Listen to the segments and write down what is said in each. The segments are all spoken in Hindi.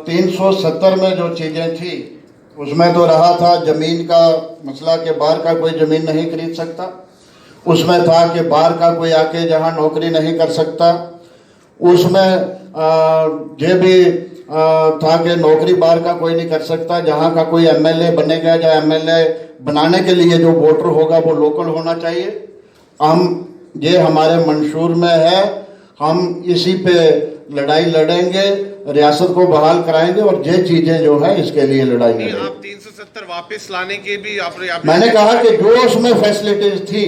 370 में जो चीज़ें थी उसमें तो रहा था जमीन का मसला के बाहर का कोई ज़मीन नहीं खरीद सकता। उसमें था कि बाहर का कोई आके जहां नौकरी नहीं कर सकता। उसमें ये भी था कि नौकरी बाहर का कोई नहीं कर सकता। जहां का कोई एमएलए बनेगा या एमएलए बनाने के लिए जो वोटर होगा वो लोकल होना चाहिए। ये हमारे मंशूर में है। हम इसी पे लड़ाई लड़ेंगे, रियासत को बहाल कराएंगे और ये चीजें जो है इसके लिए लड़ाई लड़ेंगे। आप 370 वापस लाने के भी मैंने कहा कि जो उसमें फैसिलिटीज थी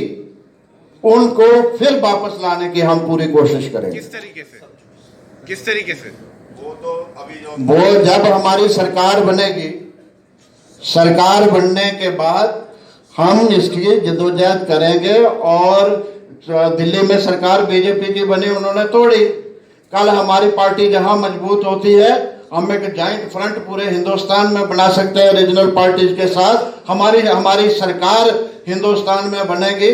उनको फिर वापस लाने की हम पूरी कोशिश करेंगे। किस तरीके से वो जब हमारी सरकार बनेगी, सरकार बनने के बाद हम इसकी जदोजहद करेंगे। और दिल्ली में सरकार बीजेपी की बनी, उन्होंने तोड़ी। कल हमारी पार्टी जहां मजबूत होती है, हम एक जॉइंट फ्रंट पूरे हिंदुस्तान में बना सकते हैं रीजनल पार्टीज के साथ। हमारी सरकार हिंदुस्तान में बनेगी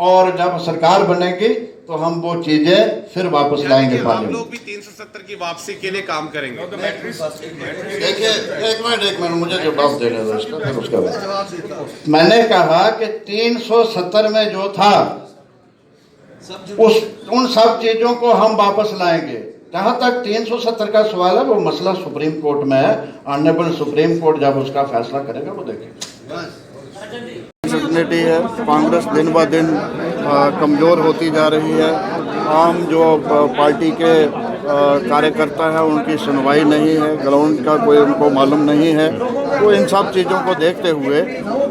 और जब सरकार बनेगी तो हम वो चीजें फिर वापस लाएंगे। हम लोग भी 370 की वापसी के लिए काम करेंगे। देखिए एक मिनट मुझे जवाब देने दो इसका, फिर उसके बाद। मैंने कहा कि 370 में जो था उन सब चीजों को हम वापस लाएंगे। जहां तक 370 का सवाल है वो मसला सुप्रीम कोर्ट में है। ऑनरेबल सुप्रीम कोर्ट जब उसका फैसला करेगा वो देखेगा। अनसर्टेनिटी है, कांग्रेस दिन ब दिन कमज़ोर होती जा रही है। आम जो पार्टी के कार्यकर्ता हैं उनकी सुनवाई नहीं है, ग्राउंड का कोई उनको मालूम नहीं है। तो इन सब चीज़ों को देखते हुए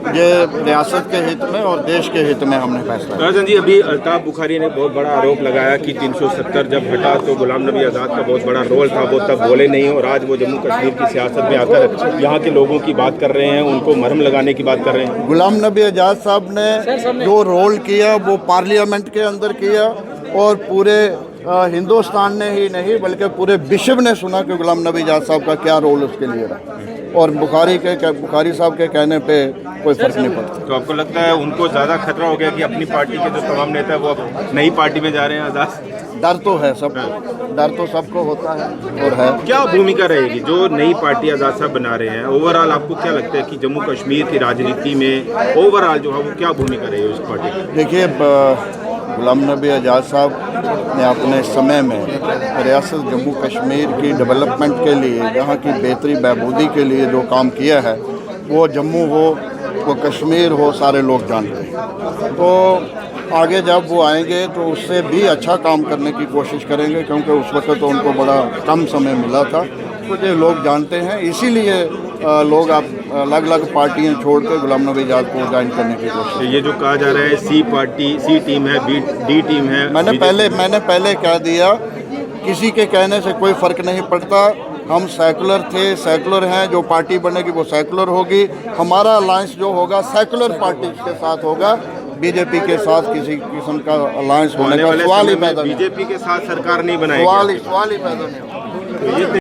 ये रियासत के हित में और देश के हित में हमने फैसला किया। राजन जी, अभी अल्ताफ बुखारी ने बहुत बड़ा आरोप लगाया कि 370 जब हटा तो गुलाम नबी आज़ाद का बहुत बड़ा रोल था, वो तब बोले नहीं और आज वो जम्मू कश्मीर की सियासत में आकर यहाँ के लोगों की बात कर रहे हैं, उनको मरहम लगाने की बात कर रहे हैं। गुलाम नबी आज़ाद साहब ने जो रोल किया वो पार्लियामेंट के अंदर किया और पूरे हिंदुस्तान ने ही नहीं बल्कि पूरे विश्व ने सुना कि गुलाम नबी आज़ाद साहब का क्या रोल उसके लिए रहा। और बुखारी साहब के कहने पे कोई फर्क नहीं पड़ता। तो आपको लगता है उनको ज़्यादा खतरा हो गया कि अपनी पार्टी के जो तमाम नेता है वो अब नई पार्टी में जा रहे हैं? आज़ाद डर तो है सबको, डर तो सबको होता है और है। क्या भूमिका रहेगी जो नई पार्टी आज़ाद साहब बना रहे हैं? ओवरऑल आपको क्या लगता है कि जम्मू कश्मीर की राजनीति में ओवरऑल जो है वो क्या भूमिका रहेगी उस पार्टी की? देखिए, गुलाम नबी आज़ाद साहब ने अपने समय में रियासत जम्मू कश्मीर की डेवलपमेंट के लिए, यहाँ की बेहतरी बहबूदी के लिए जो काम किया है वो जम्मू हो वो कश्मीर हो सारे लोग जानते हैं। तो आगे जब वो आएंगे तो उससे भी अच्छा काम करने की कोशिश करेंगे, क्योंकि उस वक्त तो उनको बड़ा कम समय मिला था। तो ये लोग जानते हैं, इसीलिए लोग अब अलग अलग पार्टियां छोड़ के गुलाम नबी आज़ाद को ज्वाइन करने की कोशिश। ये जो कहा जा रहा है सी टीम है, डी टीम है, मैंने पहले कह दिया, किसी के कहने से कोई फ़र्क नहीं पड़ता। हम सेकुलर थे, सेकुलर हैं। जो पार्टी बनेगी वो सेकुलर होगी। हमारा अलायंस जो होगा सेकुलर पार्टी के साथ होगा। बीजेपी के साथ किसी किस्म का अलायंस होने का सवाल ही पैदा नहीं। बीजेपी के साथ सरकार नहीं बनाएगी, सवाल ही पैदा नहीं होगा।